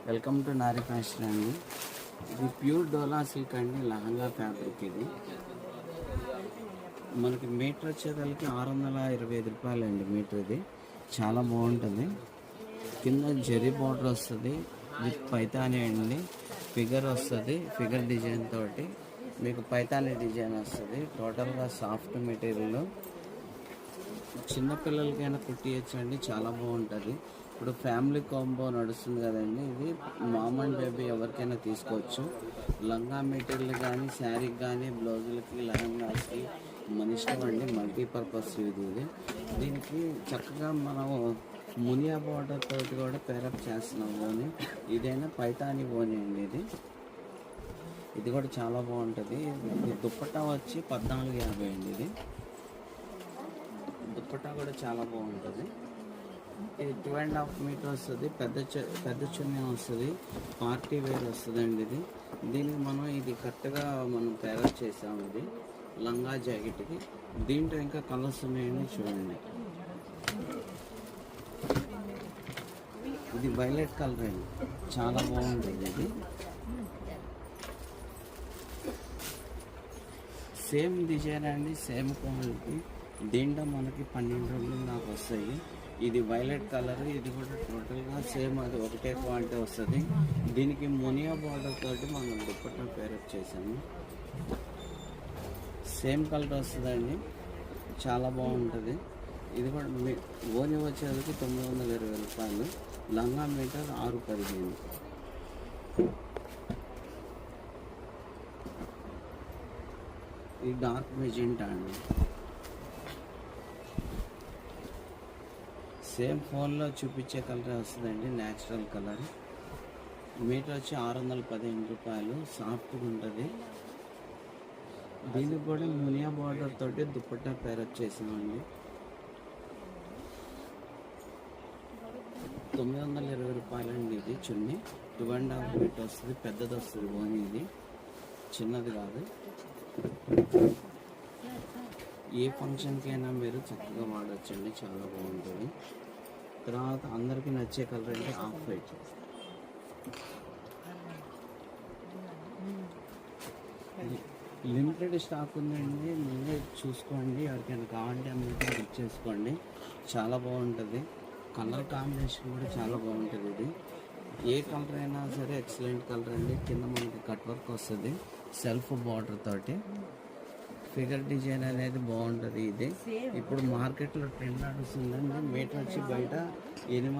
Welcome to Nari fashion అండి. ఇది pure డోలా silk అండి, లహంగా ఫ్యాబ్రిక్. ఇది మనకి మీటర్ వచ్చేదానికి 625 రూపాయలు అండి మీటర్. ఇది చాలా బాగుంటుంది. కింద జరీ బార్డర్ వస్తుంది విత్ పైతాని అండి. ఫిగర్ వస్తుంది, ఫిగర్ డిజైన్ తోటి మీకు పైతాని డిజైన్ వస్తుంది. టోటల్గా సాఫ్ట్ మెటీరియల్, చిన్నపిల్లలకైనా కుట్టియచ్చు అండి, చాలా బాగుంటుంది. ఇప్పుడు ఫ్యామిలీ కాంబో నడుస్తుంది కదండి, ఇది మామ్ అండ్ బేబీ ఎవరికైనా తీసుకోవచ్చు. లంగా మెటీరియల్ కానీ, శారీకి కానీ, బ్లౌజులకి, లెహంగాస్కి మన ఇష్టం అండి. మల్టీపర్పస్ ఇది. దీనికి చక్కగా మనం మునియా బార్డర్ తోటి కూడా పేరప్ చేస్తున్నాం ఓని. ఇదైనా పైతాని ఓని అండి. ఇది కూడా చాలా బాగుంటుంది. దుప్పట్టా వచ్చి 1450 అండి. ఇది దుప్పట్టా కూడా చాలా బాగుంటుంది. ఇది 2.5 మీటర్ వస్తుంది. పెద్ద చున్నీ వస్తుంది, పార్టీ వేర్ వస్తుంది అండి. దీనికి మనం ఇది కరెక్ట్గా మనం పేరప్ చేసాము. ఇది లంగా జాకెట్కి. దీంట్లో ఇంకా కలర్స్ ఉన్నాయండి, చూడండి. ఇది వైలెట్ కలర్ అండి, చాలా బాగుంటుంది. ఇది సేమ్ డిజైన్ అండి, సేమ్ క్వాలిటీ. దీంట్లో మనకి 12 రోజులు నాకు వస్తాయి. ఇది వైలెట్ కలర్. ఇది కూడా టోటల్గా సేమ్, అది ఒకటే క్వాలిటీ వస్తుంది. దీనికి మునియా బార్డర్ తోటి మనం దుప్పట్టా పేరప్ చేసాము. సేమ్ కలర్ వస్తుందండి, చాలా బాగుంటుంది. ఇది కూడా ఓని వచ్చేసరికి 920 రూపాయలు. లంగా మీటర్ 615. ఇది డార్క్ మెజెంటా అండి. సేమ్ ఫోన్లో చూపించే కలర్ వస్తుందండి, న్యాచురల్ కలర్. మీటర్ వచ్చి 615 రూపాయలు. సాఫ్ట్గా ఉంటుంది. దీనికి కూడా మునియా బార్డర్ తోటి దుప్పట్టా పేరప్ చేసామండి. 920 రూపాయలు అండి. ఇది చున్నీ 2.5 మీటర్ వస్తుంది, పెద్దది వస్తుంది ఓని. ఇది చిన్నది కాదు. ఏ ఫంక్షన్కైనా మీరు చక్కగా వాడచ్చండి, చాలా బాగుంటుంది. తర్వాత అందరికీ నచ్చే కలర్ అంటే ఆఫ్ వైట్. లిమిటెడ్ స్టాక్ ఉందండి, మీరే చూసుకోండి. ఎవరికైనా కావాలంటే అందరికీ బుక్ చేసుకోండి, చాలా బాగుంటుంది. కలర్ కాంబినేషన్ కూడా చాలా బాగుంటుంది. ఇది ఏ కలర్ అయినా సరే ఎక్సలెంట్ కలర్ అండి. కింద మనకి కట్ వర్క్ వస్తుంది, సెల్ఫ్ బార్డర్ తోటి. ఫిగర్ డిజైన్ అనేది బాగుంటుంది. ఇది ఇప్పుడు మార్కెట్లో ట్రెండ్ నడుస్తుందండి. మీటర్ వచ్చి బయట 8